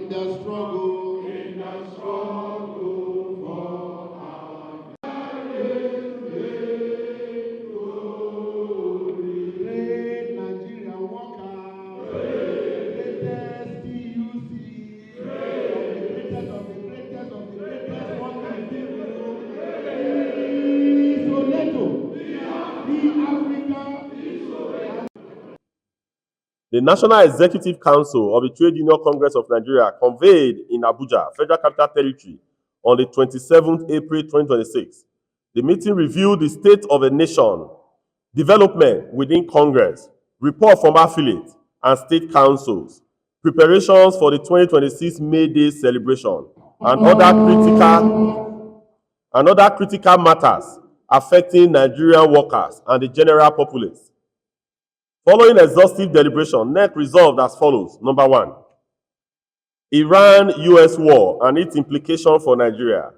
in the struggle for our great Nigerian workers, greatest TUC, of the greatest working people, Soleto, the Africa. The National Executive Council of the Trade Union Congress of Nigeria convened in Abuja, Federal Capital Territory, on the 27th April 2026. The meeting reviewed the state of the nation, development within Congress, report from affiliates and state councils, preparations for the 2026 May Day celebration, and other critical matters affecting Nigerian workers and the general populace. Following exhaustive deliberation, NEC resolved as follows. Number 1, Iran-US war and its implication for Nigeria.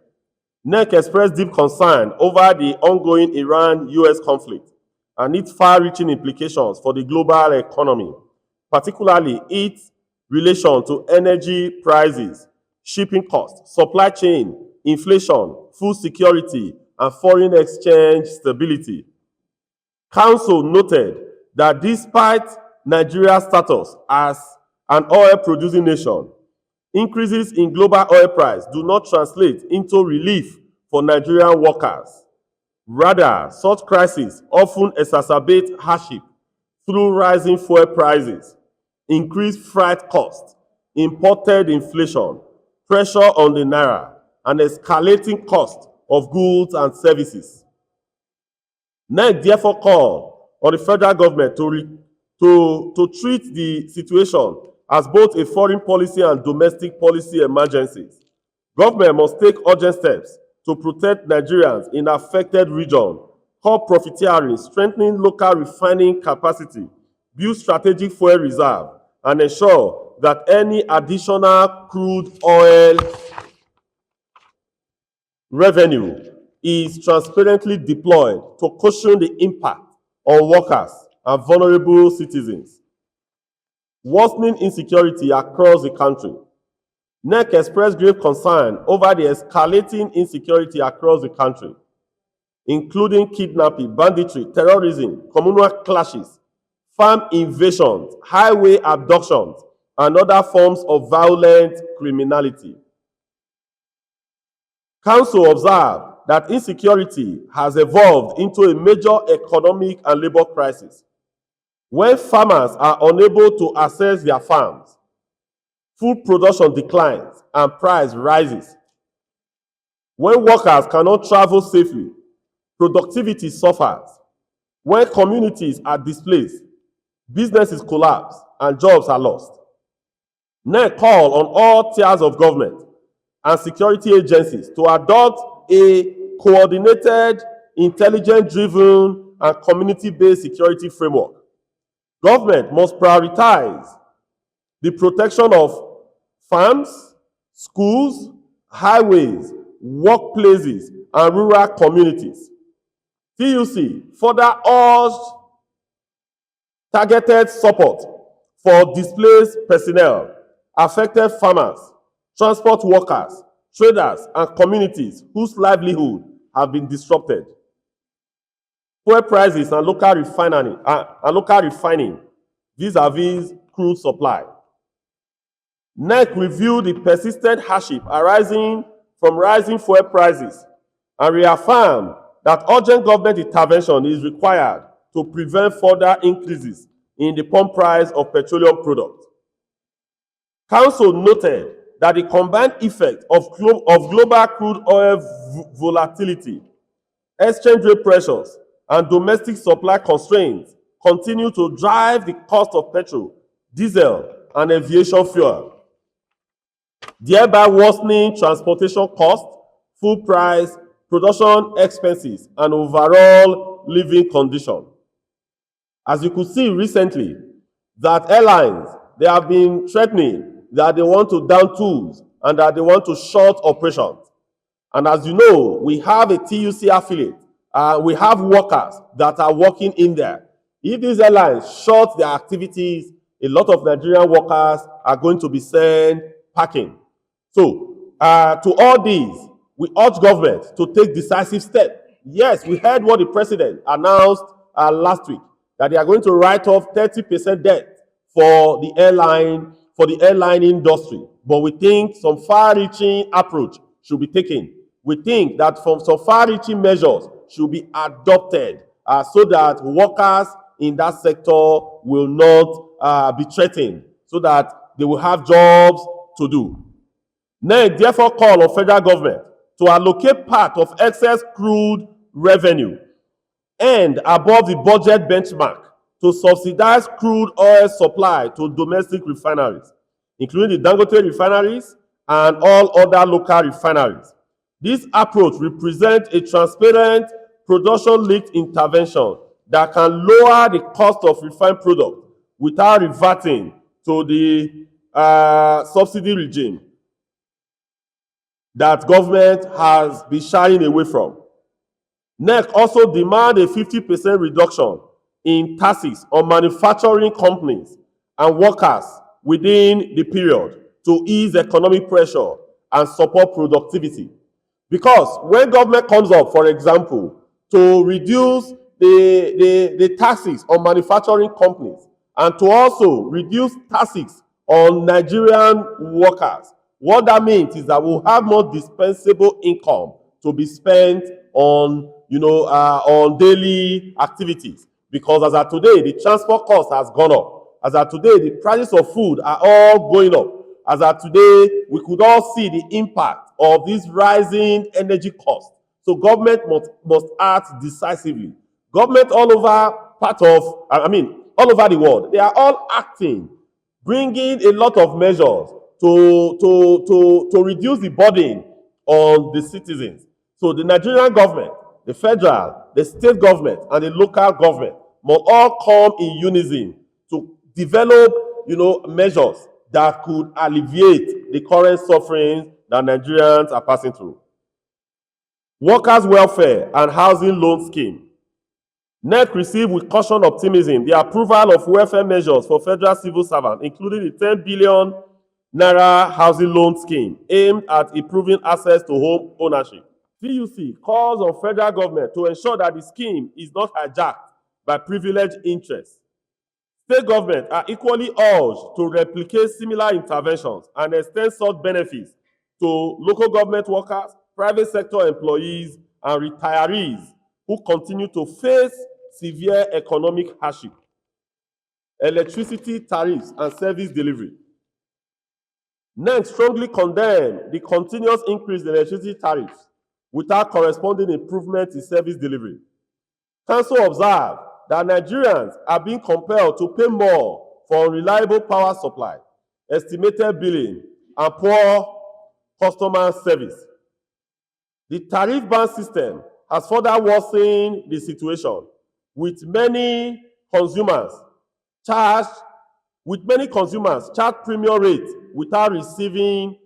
NEC expressed deep concern over the ongoing Iran-US conflict and its far-reaching implications for the global economy, particularly its relation to energy prices, shipping costs, supply chain, inflation, food security, and foreign exchange stability. Council noted that despite Nigeria's status as an oil-producing nation, increases in global oil price do not translate into relief for Nigerian workers. Rather, such crises often exacerbate hardship through rising fuel prices, increased freight costs, imported inflation, pressure on the naira, and escalating cost of goods and services. NEC therefore called on the federal government to treat the situation as both a foreign policy and domestic policy emergencies. Government must take urgent steps to protect Nigerians in affected regions, curb profiteering, strengthening local refining capacity, build strategic fuel reserve, and ensure that any additional crude oil revenue is transparently deployed to cushion the impact on workers and vulnerable citizens. Worsening insecurity across the country. NEC expressed grave concern over the escalating insecurity across the country, including kidnapping, banditry, terrorism, communal clashes, farm invasions, highway abductions, and other forms of violent criminality. Council observed that insecurity has evolved into a major economic and labor crisis. When farmers are unable to access their farms, food production declines and price rises. When workers cannot travel safely, productivity suffers. When communities are displaced, businesses collapse and jobs are lost. NEC call on all tiers of government and security agencies to adopt a coordinated, intelligence-driven, and community-based security framework. Government must prioritize the protection of farms, schools, highways, workplaces, and rural communities. TUC further urged targeted support for displaced personnel, affected farmers, transport workers, traders, and communities whose livelihood have been disrupted. Fuel prices and local refining vis-a-vis crude supply. NEC reviewed the persistent hardship arising from rising fuel prices and reaffirmed that urgent government intervention is required to prevent further increases in the pump price of petroleum products. Council noted that the combined effect of global crude oil volatility, exchange rate pressures, and domestic supply constraints continue to drive the cost of petrol, diesel, and aviation fuel, thereby worsening transportation costs, food price, production expenses, and overall living conditions. As you could see recently, that airlines, they have been threatening that they want to down tools and that they want to short operations. And as you know, we have a TUC affiliate. We have workers that are working in there. If these airlines short their activities, a lot of Nigerian workers are going to be sent parking. So, to all these, we urge government to take decisive steps. Yes, we heard what the president announced last week, that they are going to write off 30% debt for the airline industry. But we think some far-reaching approach should be taken. We think that some far-reaching measures should be adopted so that workers in that sector will not be threatened, so that they will have jobs to do. NEC therefore call on federal government to allocate part of excess crude revenue and above the budget benchmark to subsidize crude oil supply to domestic refineries, including the Dangote refineries and all other local refineries. This approach represents a transparent, production-linked intervention that can lower the cost of refined product without reverting to the subsidy regime that government has been shying away from. NEC also demand a 50% reduction in taxes on manufacturing companies and workers within the period to ease economic pressure and support productivity. Because when government comes up, for example, to reduce the taxes on manufacturing companies and to also reduce taxes on Nigerian workers, what that means is that we'll have more dispensable income to be spent on daily activities. Because as of today, the transport cost has gone up. As of today, the prices of food are all going up. As of today, we could all see the impact of this rising energy cost. So government must act decisively. Government all over all over the world, they are all acting, bringing a lot of measures to reduce the burden on the citizens. So the Nigerian government, the federal, the state government, and the local government must all come in unison to develop, measures that could alleviate the current suffering that Nigerians are passing through. Workers' welfare and housing loan scheme. NEC received with caution optimism the approval of welfare measures for federal civil servants, including the 10 billion naira housing loan scheme aimed at improving access to home ownership. TUC calls on federal government to ensure that the scheme is not hijacked by privileged interests. State governments are equally urged to replicate similar interventions and extend such benefits to local government workers, private sector employees, and retirees who continue to face severe economic hardship. Electricity tariffs and service delivery. NEC strongly condemn the continuous increase in electricity tariffs without corresponding improvement in service delivery. Council observe that Nigerians are being compelled to pay more for unreliable power supply, estimated billing, and poor customer service. The tariff band system has further worsened the situation, with many consumers charged premium rates without receiving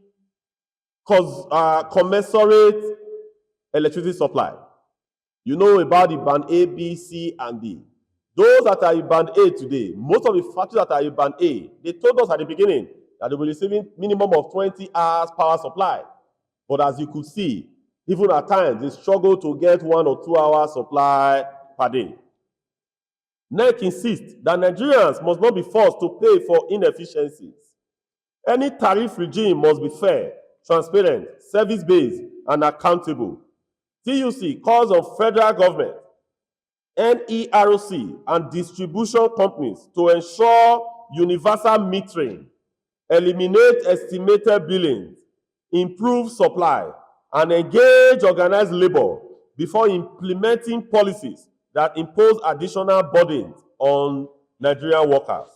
commensurate electricity supply. You know about the band A, B, C, and D. Those that are in band A today, most of the factories that are in band A, they told us at the beginning that they will be receiving minimum of 20 hours power supply. But as you could see, even at times, they struggle to get 1 or 2 hours supply per day. NEC insists that Nigerians must not be forced to pay for inefficiencies. Any tariff regime must be fair, transparent, service-based, and accountable. TUC calls on federal government, NERC, and distribution companies to ensure universal metering, eliminate estimated billings, improve supply, and engage organized labor before implementing policies that impose additional burdens on Nigerian workers.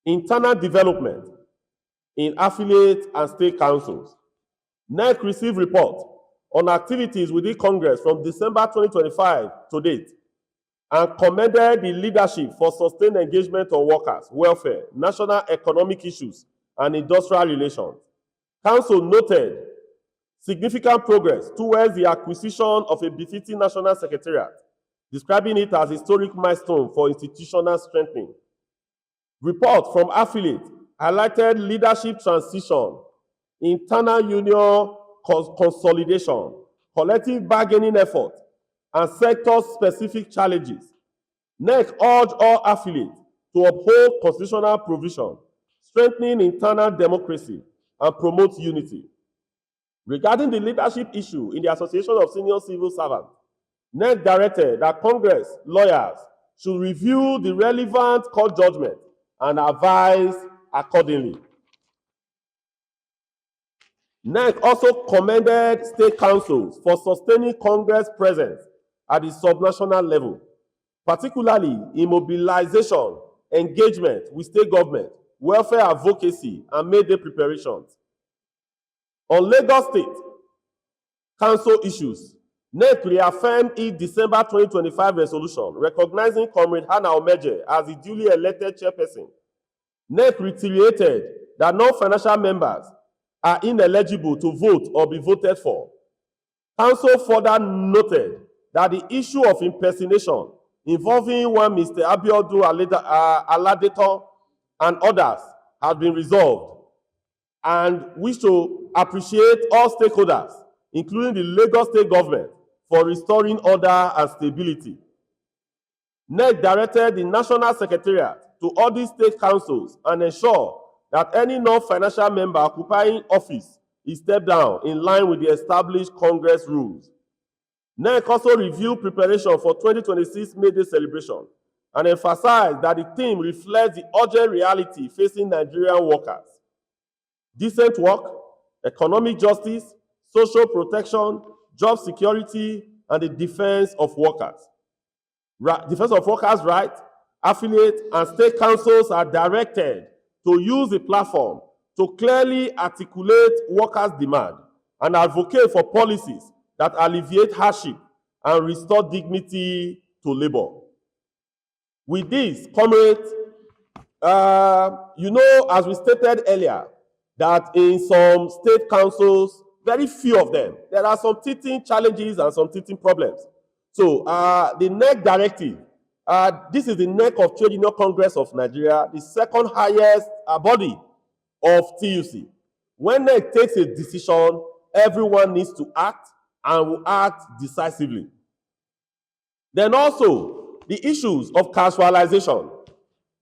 Internal development in affiliate and state councils. NEC received report on activities within Congress from December 2025 to date and commended the leadership for sustained engagement on workers, welfare, national economic issues, and industrial relations. Council noted significant progress towards the acquisition of a befitting national secretariat, describing it as a historic milestone for institutional strengthening. Report from affiliate highlighted leadership transition, internal union consolidation, collective bargaining effort, and sector-specific challenges. NEC urged all affiliates to uphold constitutional provision, strengthening internal democracy, and promote unity. Regarding the leadership issue in the Association of Senior Civil Servants, NEC directed that Congress lawyers should review the relevant court judgment and advise accordingly. NEC also commended state councils for sustaining Congress presence at the subnational level, particularly in mobilization, engagement with state government, welfare advocacy, and May-Day preparations. On Lagos State Council issues, NEC reaffirmed its December 2025 resolution recognizing Comrade Hannah Omeje as the duly elected chairperson. NEC reiterated that non-financial members are ineligible to vote or be voted for. Council further noted that the issue of impersonation involving one Mr. Abiodun Aladeton and others has been resolved, and wish to appreciate all stakeholders, including the Lagos State government, for restoring order and stability. NEC directed the National Secretariat to audit state councils and ensure that any non-financial member occupying office is stepped down in line with the established Congress rules. NEC also reviewed preparation for 2026 May Day celebration and emphasized that the theme reflects the urgent reality facing Nigerian workers: decent work, economic justice, social protection, job security, and the defense of workers. Defense of workers' rights. Affiliates and state councils are directed to use the platform to clearly articulate workers' demand and advocate for policies that alleviate hardship and restore dignity to labor. With this, comrades, as we stated earlier, that in some state councils, very few of them, there are some teething challenges and some teething problems. So the NEC directive, this is the NEC of Trade Union Congress of Nigeria, the second highest body of TUC. When NEC takes a decision, everyone needs to act and will act decisively. Then also, the issues of casualization.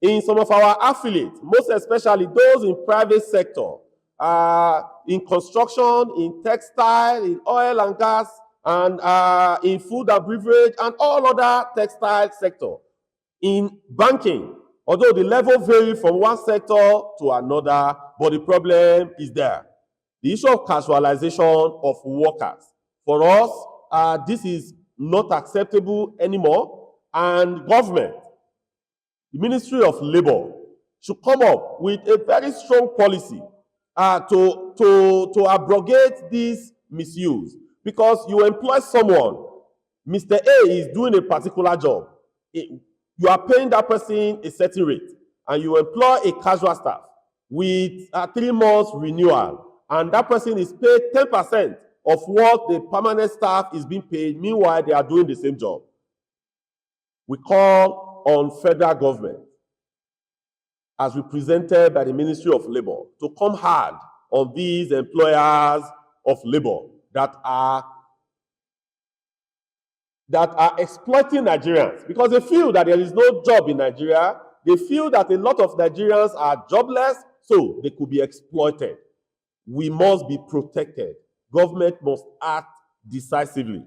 In some of our affiliates, most especially those in private sector, in construction, in textile, in oil and gas, and in food and beverage, and all other textile sector. In banking, although the level varies from one sector to another, but the problem is there. The issue of casualization of workers. For us, this is not acceptable anymore, and government, the Ministry of Labor, should come up with a very strong policy to abrogate this misuse. Because you employ someone, Mr. A is doing a particular job. You are paying that person a certain rate, and you employ a casual staff with a 3 months renewal, and that person is paid 10% of what the permanent staff is being paid. Meanwhile, they are doing the same job. We call on federal government, as represented by the Ministry of Labor, to come hard on these employers of labor that are exploiting Nigerians, because they feel that there is no job in Nigeria. They feel that a lot of Nigerians are jobless, so they could be exploited. We must be protected. Government must act decisively.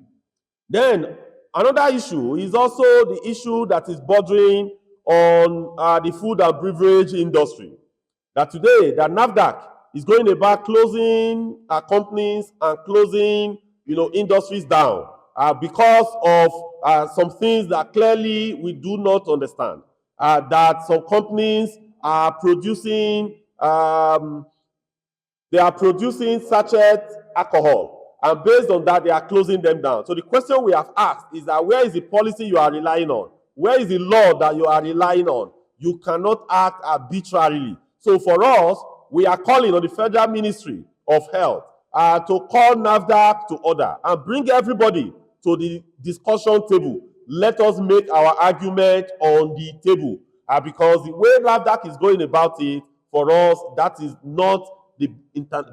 Then another issue is also the issue that is bordering on the food and beverage industry. That today, the NAFDAC is going about closing companies and closing, industries down because of some things that clearly we do not understand. That some companies are producing, sachet alcohol, and based on that, they are closing them down. So the question we have asked is that where is the policy you are relying on? Where is the law that you are relying on? You cannot act arbitrarily. So for us, we are calling on the Federal Ministry of Health to call NAFDAC to order and bring everybody to the discussion table. Let us make our argument on the table, because the way NAFDAC is going about it, for us. That is not the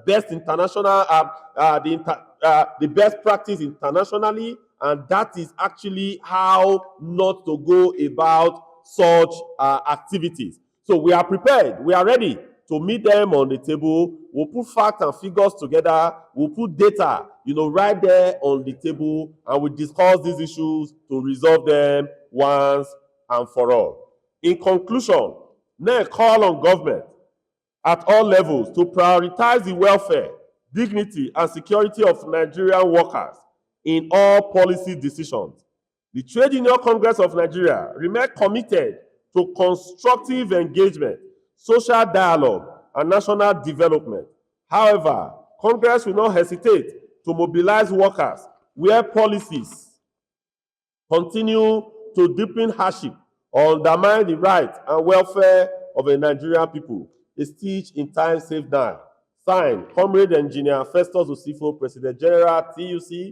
best international, the best practice internationally, and that is actually how not to go about such activities. So we are prepared, we are ready to meet them on the table. We'll put facts and figures together. We'll put data, right there on the table, and we discuss these issues to resolve them once and for all. In conclusion, NEC call on government at all levels to prioritize the welfare, dignity, and security of Nigerian workers in all policy decisions. The Trade Union Congress of Nigeria remains committed to constructive engagement, social dialogue, and national development. However, Congress will not hesitate to mobilize workers where policies continue to deepen hardship or undermine the right and welfare of the Nigerian people. A stitch in time saved nine. Signed, Comrade Engineer Festus Osifo, President General, TUC,